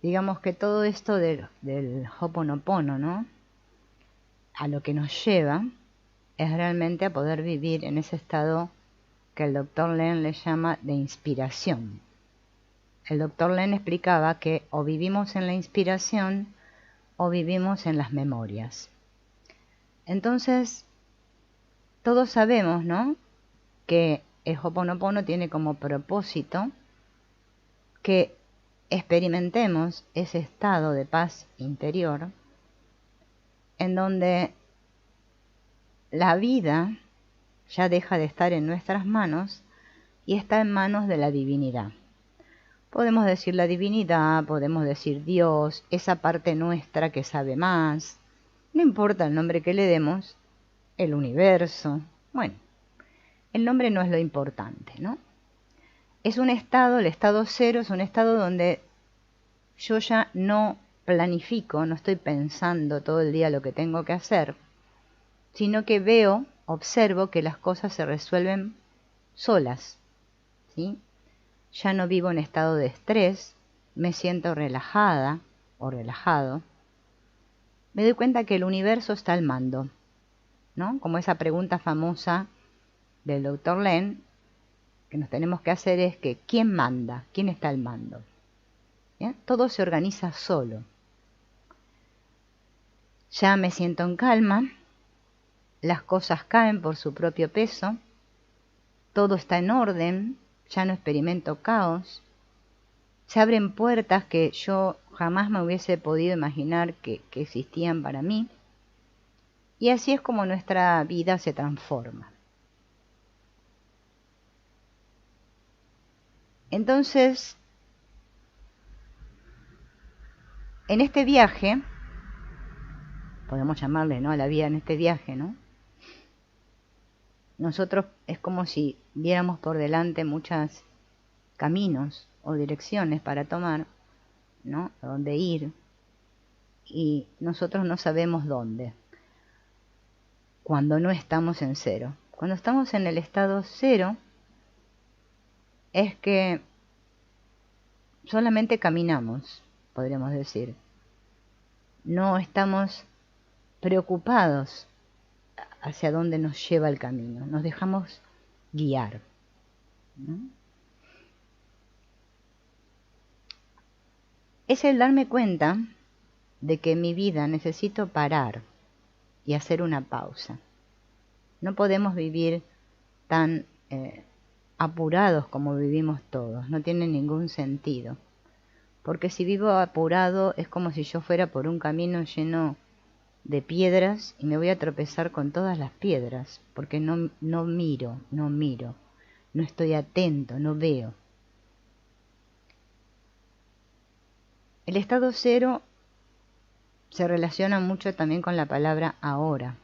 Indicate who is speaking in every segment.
Speaker 1: digamos que todo esto del Ho'oponopono, ¿no? A lo que nos lleva es realmente a poder vivir en ese estado que el Dr. Len le llama de inspiración. El Dr. Len explicaba que o vivimos en la inspiración o vivimos en las memorias. Entonces, todos sabemos, ¿no?, que el Ho'oponopono tiene como propósito que experimentemos ese estado de paz interior en donde la vida ya deja de estar en nuestras manos y está en manos de la divinidad. Podemos decir la divinidad, podemos decir Dios, esa parte nuestra que sabe más, no importa el nombre que le demos, el universo, bueno, el nombre no es lo importante, ¿no? Es un estado, el estado cero es un estado donde yo ya no planifico, no estoy pensando todo el día lo que tengo que hacer, sino que veo, observo que las cosas se resuelven solas, ¿sí? Ya no vivo en estado de estrés, me siento relajada o relajado. Me doy cuenta que el universo está al mando, ¿no? Como esa pregunta famosa del Dr. Len que nos tenemos que hacer es que ¿quién manda? ¿Quién está al mando? ¿Bien? Todo se organiza solo. Ya me siento en calma, las cosas caen por su propio peso, todo está en orden, ya no experimento caos, se abren puertas que yo jamás me hubiese podido imaginar que existían para mí, y así es como nuestra vida se transforma. Entonces, en este viaje, podemos llamarle, ¿no?, a la vida en este viaje, ¿no?, nosotros es como si viéramos por delante muchos caminos o direcciones para tomar, ¿no?, a dónde ir, y nosotros no sabemos dónde, cuando no estamos en cero. Cuando estamos en el estado cero, es que solamente caminamos, podríamos decir. No estamos preocupados hacia dónde nos lleva el camino, nos dejamos guiar, ¿no? Es el darme cuenta de que en mi vida necesito parar y hacer una pausa. No podemos vivir tan apurados como vivimos todos, no tiene ningún sentido. Porque si vivo apurado es como si yo fuera por un camino lleno de piedras y me voy a tropezar con todas las piedras, porque no miro, no estoy atento, no veo. El estado cero se relaciona mucho también con la palabra ahora,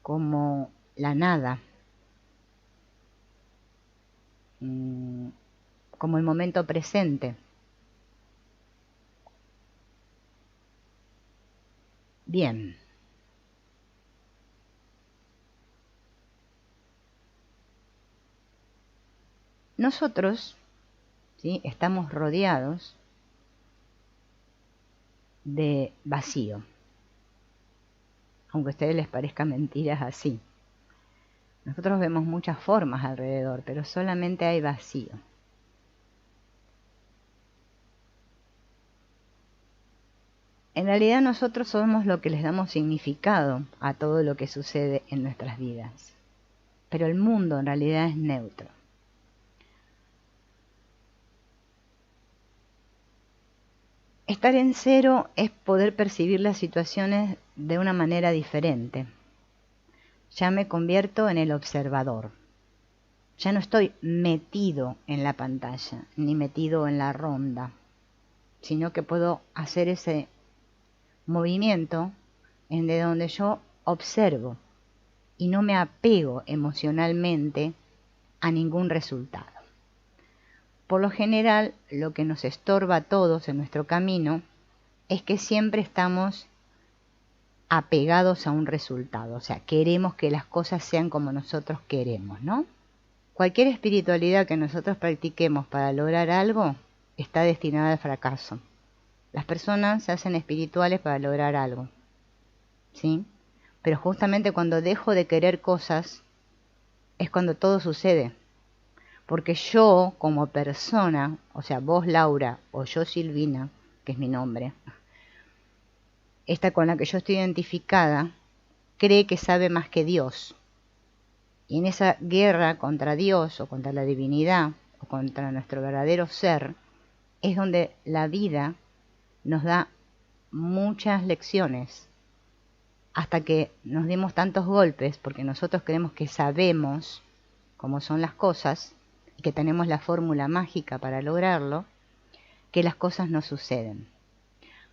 Speaker 1: como la nada, como el momento presente. Bien. Nosotros, ¿sí?, estamos rodeados de vacío. Aunque a ustedes les parezca mentira, es así. Nosotros vemos muchas formas alrededor, pero solamente hay vacío. En realidad nosotros somos lo que les damos significado a todo lo que sucede en nuestras vidas. Pero el mundo en realidad es neutro. Estar en cero es poder percibir las situaciones de una manera diferente. Ya me convierto en el observador. Ya no estoy metido en la pantalla, ni metido en la ronda, sino que puedo hacer ese movimiento en de donde yo observo y no me apego emocionalmente a ningún resultado. Por lo general, lo que nos estorba a todos en nuestro camino es que siempre estamos apegados a un resultado, o sea, queremos que las cosas sean como nosotros queremos, ¿no? Cualquier espiritualidad que nosotros practiquemos para lograr algo está destinada al fracaso. Las personas se hacen espirituales para lograr algo, ¿sí? Pero justamente cuando dejo de querer cosas es cuando todo sucede. Porque yo como persona, o sea, vos Laura o yo Silvina, que es mi nombre, esta con la que yo estoy identificada, cree que sabe más que Dios. Y en esa guerra contra Dios o contra la divinidad o contra nuestro verdadero ser, es donde la vida nos da muchas lecciones, hasta que nos dimos tantos golpes, porque nosotros creemos que sabemos cómo son las cosas y que tenemos la fórmula mágica para lograrlo, que las cosas no suceden.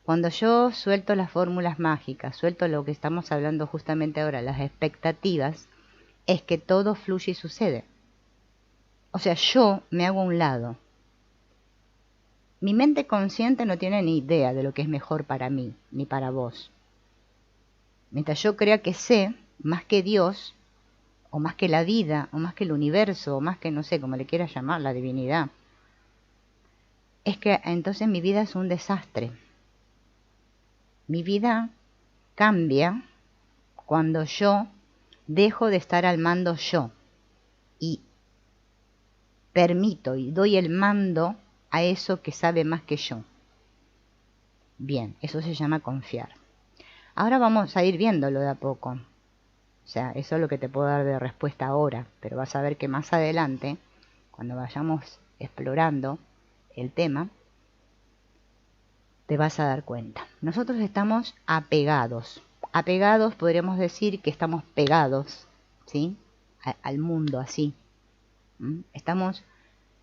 Speaker 1: Cuando yo suelto las fórmulas mágicas, suelto lo que estamos hablando justamente ahora, las expectativas, es que todo fluye y sucede. O sea, yo me hago a un lado. Mi mente consciente no tiene ni idea de lo que es mejor para mí, ni para vos. Mientras yo crea que sé más que Dios, o más que la vida, o más que el universo, o más que no sé, como le quieras llamar, la divinidad, es que entonces mi vida es un desastre. Mi vida cambia cuando yo dejo de estar al mando yo y permito y doy el mando a eso que sabe más que yo. Bien, eso se llama confiar. Ahora vamos a ir viéndolo de a poco. O sea, eso es lo que te puedo dar de respuesta ahora, pero vas a ver que más adelante, cuando vayamos explorando el tema, te vas a dar cuenta. Nosotros estamos apegados. Apegados podríamos decir que estamos pegados, ¿sí? Al mundo así. Estamos,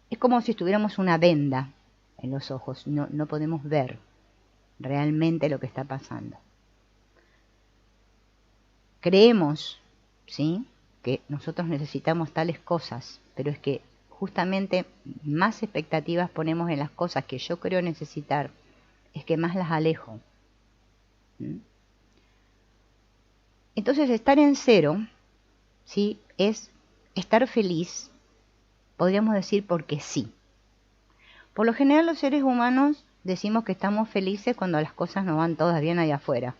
Speaker 1: es como si estuviéramos una venda en los ojos. No podemos ver realmente lo que está pasando. Creemos, ¿sí?, que nosotros necesitamos tales cosas, pero es que justamente más expectativas ponemos en las cosas que yo creo necesitar, es que más las alejo. Entonces estar en cero, ¿sí?, es estar feliz, podríamos decir porque sí. Por lo general los seres humanos decimos que estamos felices cuando las cosas no van todas bien allá afuera.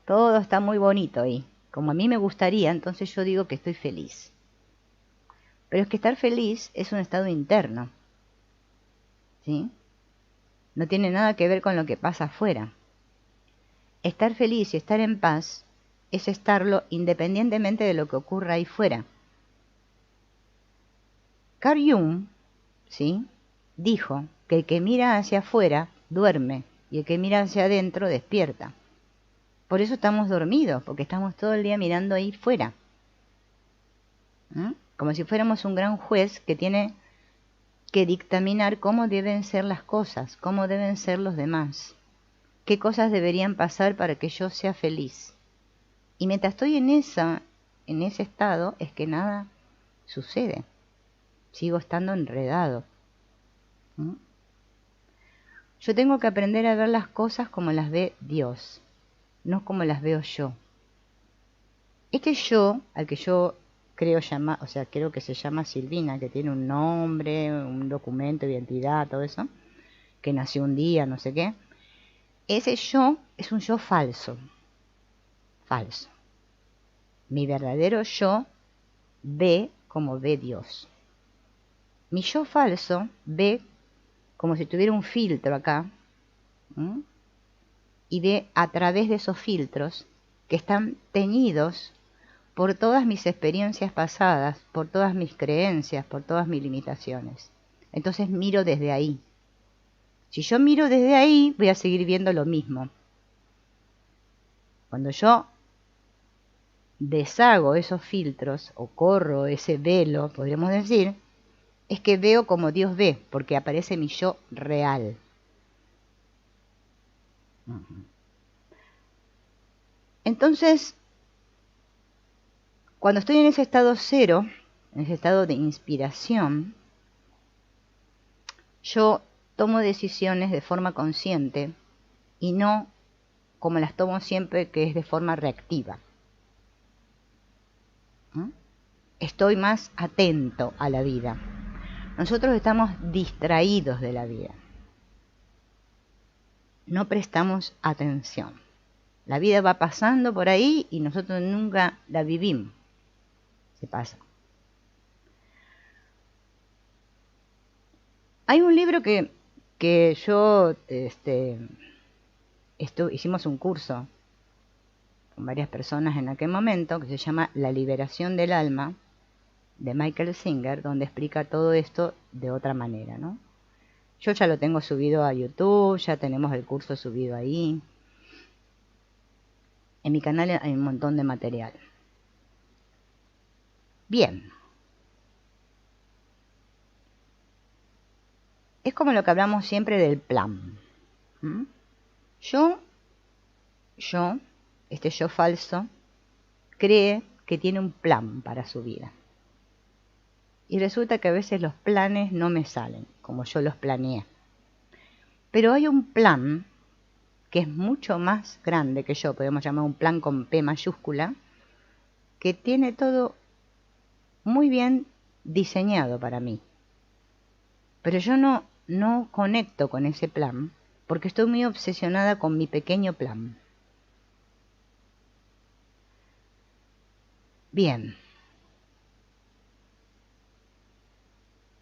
Speaker 1: Todo está muy bonito ahí. Como a mí me gustaría, entonces yo digo que estoy feliz. Pero es que estar feliz es un estado interno, ¿sí? No tiene nada que ver con lo que pasa afuera. Estar feliz y estar en paz es estarlo independientemente de lo que ocurra ahí fuera. Carl Jung, ¿sí?, dijo que el que mira hacia afuera duerme y el que mira hacia adentro despierta. Por eso estamos dormidos, porque estamos todo el día mirando ahí fuera. Como si fuéramos un gran juez que tiene que dictaminar cómo deben ser las cosas, cómo deben ser los demás, qué cosas deberían pasar para que yo sea feliz. Y mientras estoy en ese estado, es que nada sucede. Sigo estando enredado. Yo tengo que aprender a ver las cosas como las ve Dios, no como las veo yo. Este yo, al que yo creo que se llama Silvina, que tiene un nombre, un documento, identidad, todo eso, que nació un día, no sé qué, ese yo es un yo falso. Falso. Mi verdadero yo ve como ve Dios. Mi yo falso ve como si tuviera un filtro acá, y ve a través de esos filtros que están teñidos por todas mis experiencias pasadas, por todas mis creencias, por todas mis limitaciones. Entonces miro desde ahí. Si yo miro desde ahí, voy a seguir viendo lo mismo. Cuando yo deshago esos filtros o corro ese velo, podríamos decir, es que veo como Dios ve, porque aparece mi yo real. Entonces, cuando estoy en ese estado cero, en ese estado de inspiración, yo tomo decisiones de forma consciente y no como las tomo siempre, que es de forma reactiva. Estoy más atento a la vida. Nosotros estamos distraídos de la vida. No prestamos atención. La vida va pasando por ahí y nosotros nunca la vivimos. Se pasa. Hay un libro que yo hicimos un curso con varias personas en aquel momento, que se llama La liberación del alma, de Michael Singer, donde explica todo esto de otra manera, ¿no? Yo ya lo tengo subido a YouTube, ya tenemos el curso subido ahí. En mi canal hay un montón de material. Bien. Es como lo que hablamos siempre del plan. ¿Mm? Yo, este yo falso, cree que tiene un plan para su vida. Y resulta que a veces los planes no me salen como yo los planeé. Pero hay un plan que es mucho más grande que yo, podemos llamar un plan con P mayúscula, que tiene todo muy bien diseñado para mí. Pero yo no conecto con ese plan porque estoy muy obsesionada con mi pequeño plan. Bien.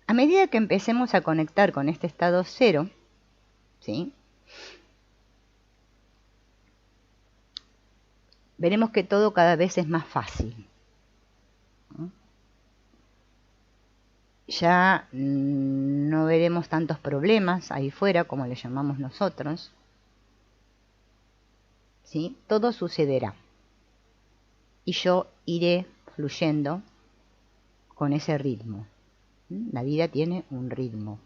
Speaker 1: A medida que empecemos a conectar con este estado cero, ¿sí? Veremos que todo cada vez es más fácil. Ya no veremos tantos problemas ahí fuera, como le llamamos nosotros. ¿Sí? Todo sucederá. Y yo iré fluyendo con ese ritmo. La vida tiene un ritmo.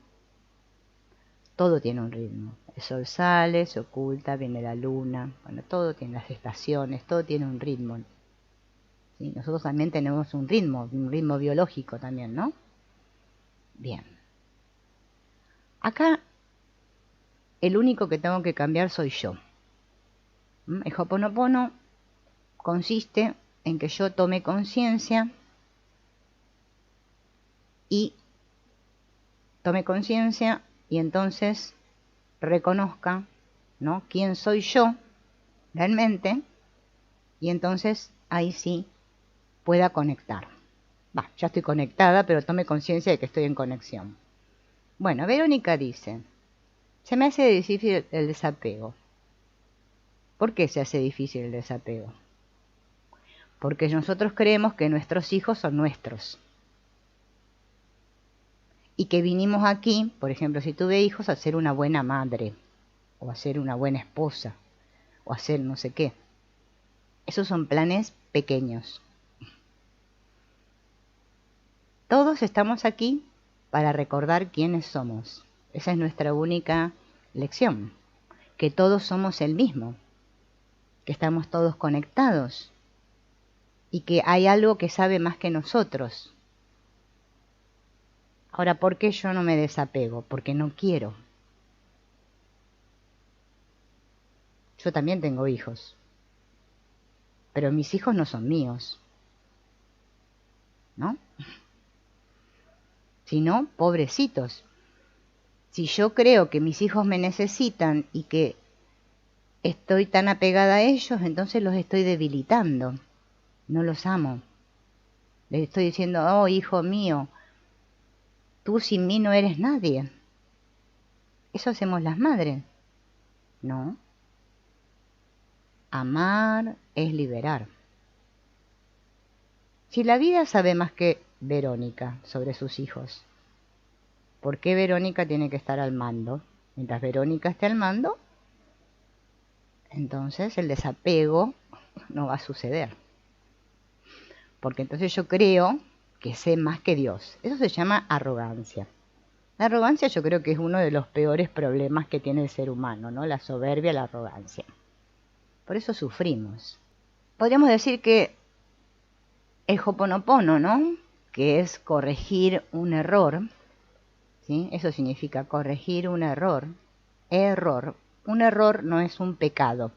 Speaker 1: Todo tiene un ritmo. El sol sale, se oculta, viene la luna. Bueno, todo tiene las estaciones, todo tiene un ritmo. ¿Sí? Nosotros también tenemos un ritmo biológico también, ¿no? Bien. Acá el único que tengo que cambiar soy yo. El Ho'oponopono consiste en que yo tome conciencia y entonces reconozca, ¿no?, quién soy yo realmente, y entonces ahí sí pueda conectar. Ya estoy conectada, pero tome conciencia de que estoy en conexión. Bueno, Verónica dice, se me hace difícil el desapego. ¿Por qué se hace difícil el desapego? Porque nosotros creemos que nuestros hijos son nuestros. Y que vinimos aquí, por ejemplo, si tuve hijos, a ser una buena madre, o a ser una buena esposa, o a ser no sé qué. Esos son planes pequeños. Todos estamos aquí para recordar quiénes somos. Esa es nuestra única lección. Que todos somos el mismo. Que estamos todos conectados. Y que hay algo que sabe más que nosotros. Ahora, ¿por qué yo no me desapego? Porque no quiero. Yo también tengo hijos. Pero mis hijos no son míos. ¿No? Si no, pobrecitos. Si yo creo que mis hijos me necesitan y que estoy tan apegada a ellos, entonces los estoy debilitando. No los amo. Les estoy diciendo, oh, hijo mío, tú sin mí no eres nadie. Eso hacemos las madres. No. Amar es liberar. Si la vida sabe más que Verónica sobre sus hijos, ¿por qué Verónica tiene que estar al mando? Mientras Verónica esté al mando, entonces el desapego no va a suceder. Porque entonces yo creo que sé más que Dios. Eso se llama arrogancia. La arrogancia yo creo que es uno de los peores problemas que tiene el ser humano, ¿no? La soberbia, la arrogancia. Por eso sufrimos. Podríamos decir que el Ho'oponopono, ¿no?, que es corregir un error, ¿sí? Eso significa corregir un error. Un error no es un pecado.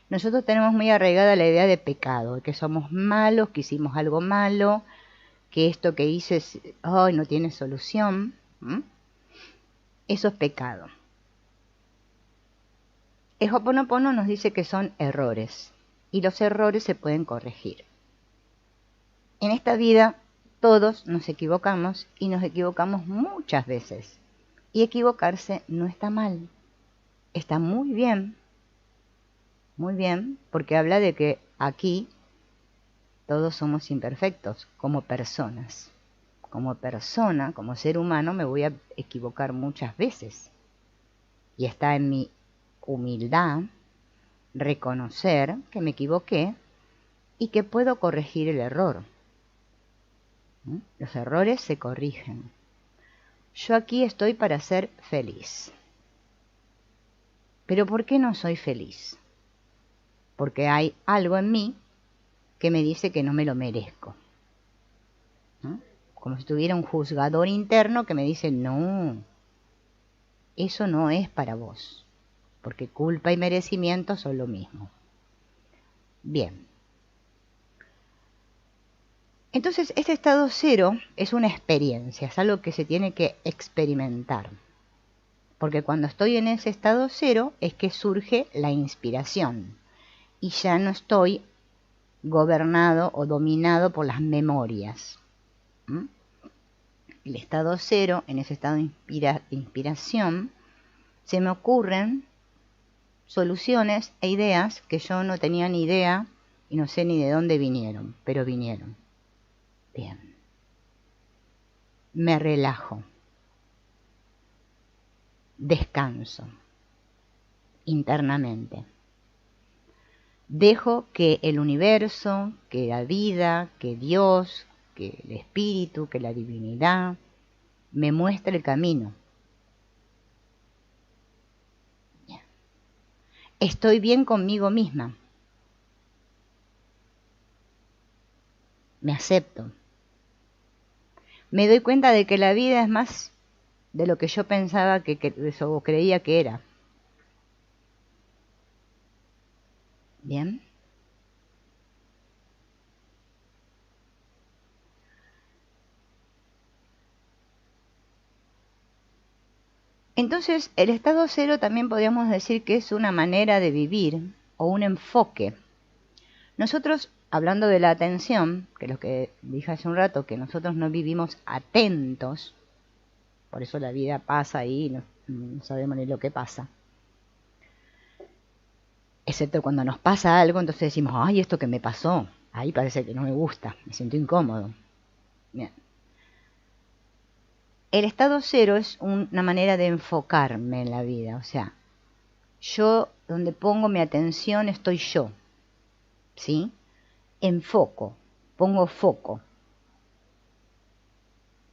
Speaker 1: Nosotros tenemos muy arraigada la idea de pecado, de que somos malos, que hicimos algo malo, que esto que hice ay, no tiene solución. Eso es pecado. El Ho'oponopono nos dice que son errores y los errores se pueden corregir. En esta vida todos nos equivocamos y nos equivocamos muchas veces. Y equivocarse no está mal, está muy bien, porque habla de que aquí todos somos imperfectos como personas. Como persona, como ser humano, me voy a equivocar muchas veces. Y está en mi humildad reconocer que me equivoqué y que puedo corregir el error. Los errores se corrigen. Yo aquí estoy para ser feliz. ¿Pero por qué no soy feliz? Porque hay algo en mí que me dice que no me lo merezco. Como si tuviera un juzgador interno que me dice, no, eso no es para vos, porque culpa y merecimiento son lo mismo. Bien. Entonces, este estado cero es una experiencia, es algo que se tiene que experimentar. Porque cuando estoy en ese estado cero es que surge la inspiración. Y ya no estoy gobernado o dominado por las memorias. El estado cero, en ese estado de inspiración, se me ocurren soluciones e ideas que yo no tenía ni idea y no sé ni de dónde vinieron, pero vinieron. Bien. Me relajo. Descanso internamente. Dejo que el universo, que la vida, que Dios, que el espíritu, que la divinidad me muestre el camino. Bien. Estoy bien conmigo misma. Me acepto. Me doy cuenta de que la vida es más de lo que yo pensaba o creía que era. Bien. Entonces, el estado cero también podríamos decir que es una manera de vivir o un enfoque. Nosotros, hablando de la atención, que es lo que dije hace un rato, que nosotros no vivimos atentos, por eso la vida pasa ahí y no sabemos ni lo que pasa. Excepto cuando nos pasa algo, entonces decimos, ay, esto que me pasó, ahí parece que no me gusta, me siento incómodo. Bien. El estado cero es una manera de enfocarme en la vida, o sea, yo donde pongo mi atención estoy yo, ¿sí? Enfoco, pongo foco.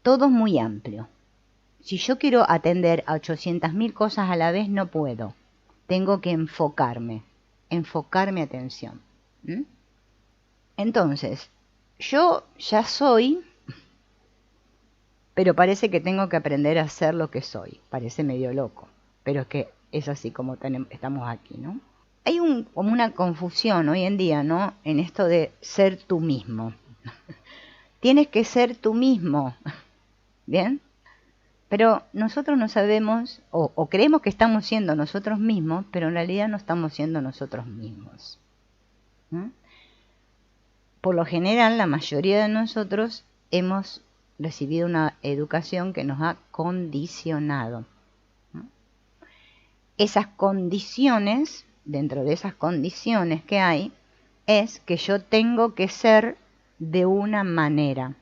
Speaker 1: Todo es muy amplio. Si yo quiero atender a 800.000 cosas a la vez, no puedo. Tengo que enfocar mi atención. Entonces, yo ya soy, pero parece que tengo que aprender a ser lo que soy. Parece medio loco, pero es que es así como estamos aquí, ¿no? Hay como una confusión hoy en día, ¿no? En esto de ser tú mismo. Tienes que ser tú mismo, ¿bien? Pero nosotros no sabemos, o creemos que estamos siendo nosotros mismos, pero en realidad no estamos siendo nosotros mismos. Por lo general, la mayoría de nosotros hemos recibido una educación que nos ha condicionado. Esas condiciones, dentro de esas condiciones que hay, es que yo tengo que ser de una manera.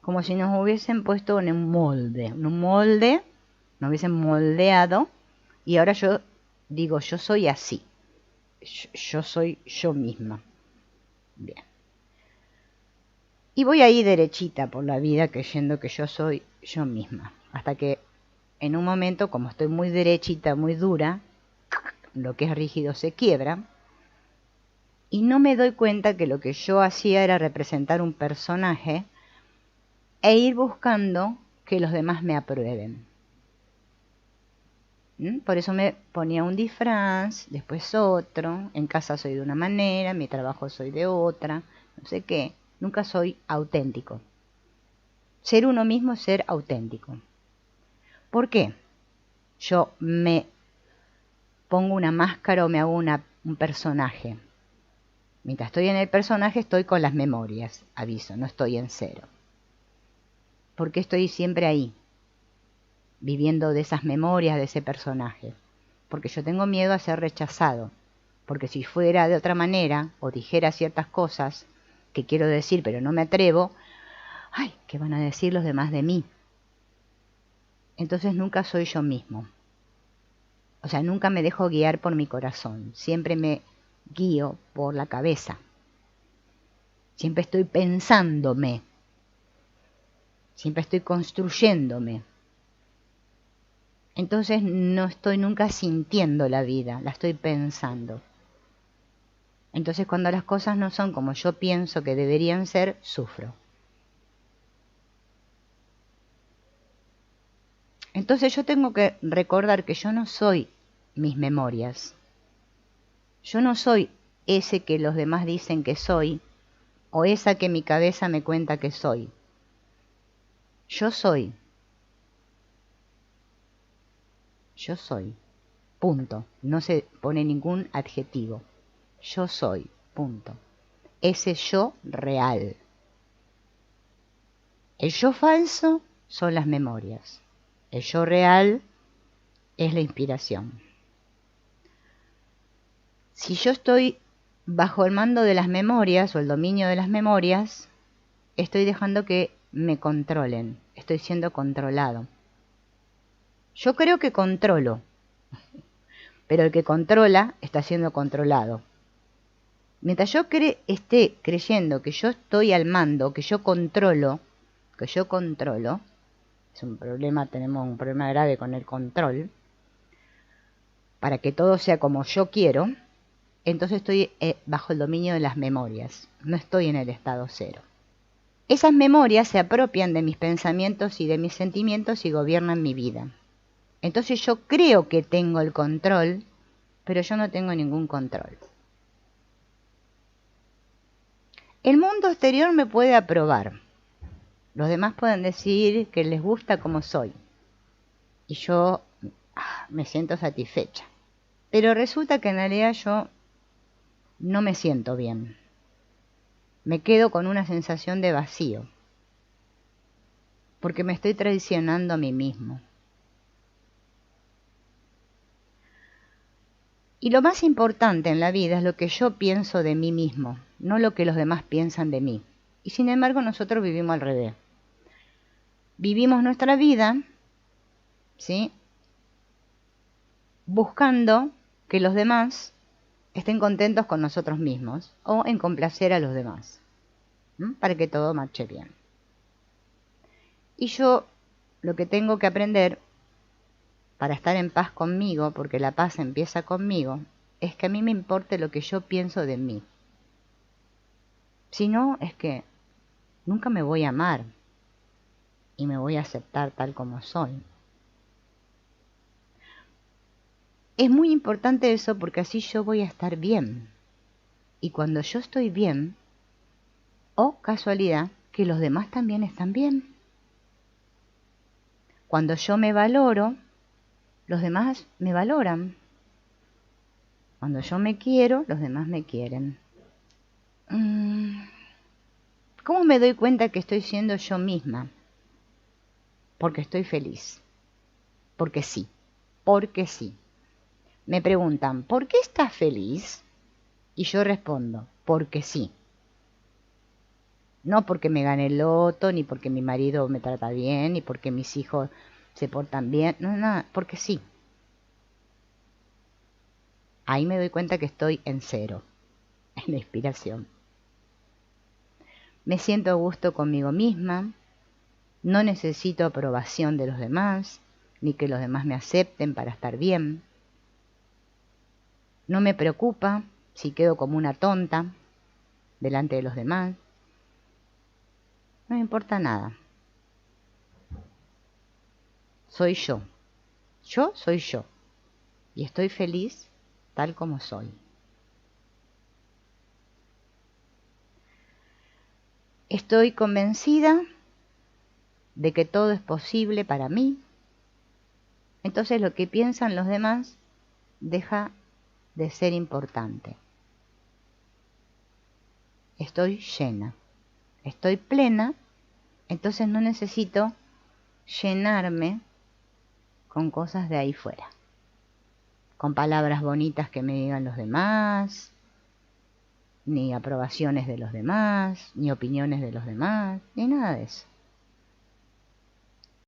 Speaker 1: Como si nos hubiesen puesto en un molde, nos hubiesen moldeado, y ahora yo digo, yo soy así, yo soy yo misma. Bien. Y voy ahí derechita por la vida creyendo que yo soy yo misma, hasta que en un momento, como estoy muy derechita, muy dura, lo que es rígido se quiebra, y no me doy cuenta que lo que yo hacía era representar un personaje e ir buscando que los demás me aprueben. Por eso me ponía un disfraz, después otro, en casa soy de una manera, en mi trabajo soy de otra, no sé qué, nunca soy auténtico. Ser uno mismo es ser auténtico. ¿Por qué? Yo me pongo una máscara o me hago un personaje. Mientras estoy en el personaje estoy con las memorias, aviso, no estoy en cero. ¿Por qué estoy siempre ahí, viviendo de esas memorias de ese personaje? Porque yo tengo miedo a ser rechazado. Porque si fuera de otra manera o dijera ciertas cosas que quiero decir pero no me atrevo, ¡ay! ¿Qué van a decir los demás de mí? Entonces nunca soy yo mismo. O sea, nunca me dejo guiar por mi corazón. Siempre me guío por la cabeza. Siempre estoy pensándome. Siempre estoy construyéndome. Entonces no estoy nunca sintiendo la vida, la estoy pensando. Entonces cuando las cosas no son como yo pienso que deberían ser, sufro. Entonces yo tengo que recordar que yo no soy mis memorias. Yo no soy ese que los demás dicen que soy o esa que mi cabeza me cuenta que soy. Yo soy. Yo soy. Punto. No se pone ningún adjetivo. Yo soy. Punto. Ese yo real. El yo falso son las memorias. El yo real es la inspiración. Si yo estoy bajo el mando de las memorias o el dominio de las memorias, estoy dejando que me controlen. Estoy siendo controlado. Yo creo que controlo, pero el que controla está siendo controlado. Mientras yo esté creyendo que yo estoy al mando, que yo controlo, es un problema, tenemos un problema grave con el control, para que todo sea como yo quiero, entonces estoy bajo el dominio de las memorias, no estoy en el estado cero. Esas memorias se apropian de mis pensamientos y de mis sentimientos y gobiernan mi vida. Entonces yo creo que tengo el control, pero yo no tengo ningún control. El mundo exterior me puede aprobar. Los demás pueden decir que les gusta como soy. Y yo me siento satisfecha. Pero resulta que en realidad yo no me siento bien. Me quedo con una sensación de vacío. Porque me estoy traicionando a mí mismo. Y lo más importante en la vida es lo que yo pienso de mí mismo, no lo que los demás piensan de mí. Y sin embargo nosotros vivimos al revés. Vivimos nuestra vida, ¿sí?, buscando que los demás estén contentos con nosotros mismos o en complacer a los demás, para que todo marche bien. Y yo lo que tengo que aprender para estar en paz conmigo, porque la paz empieza conmigo, es que a mí me importe lo que yo pienso de mí. Si no, es que nunca me voy a amar y me voy a aceptar tal como soy. Es muy importante eso porque así yo voy a estar bien. Y cuando yo estoy bien, oh casualidad, que los demás también están bien. Cuando yo me valoro, los demás me valoran. Cuando yo me quiero, los demás me quieren. ¿Cómo me doy cuenta que estoy siendo yo misma? Porque estoy feliz. Porque sí. Porque sí. Me preguntan, ¿por qué estás feliz? Y yo respondo, porque sí. No porque me gane el loto, ni porque mi marido me trata bien, ni porque mis hijos se portan bien. No, nada, porque sí. Ahí me doy cuenta que estoy en cero, en la inspiración. Me siento a gusto conmigo misma, no necesito aprobación de los demás, ni que los demás me acepten para estar bien. No me preocupa si quedo como una tonta delante de los demás. No me importa nada. Soy yo. Yo soy yo. Y estoy feliz tal como soy. Estoy convencida de que todo es posible para mí, entonces lo que piensan los demás deja de ser importante. Estoy llena, estoy plena, entonces no necesito llenarme con cosas de ahí fuera, con palabras bonitas que me digan los demás, ni aprobaciones de los demás, ni opiniones de los demás, ni nada de eso.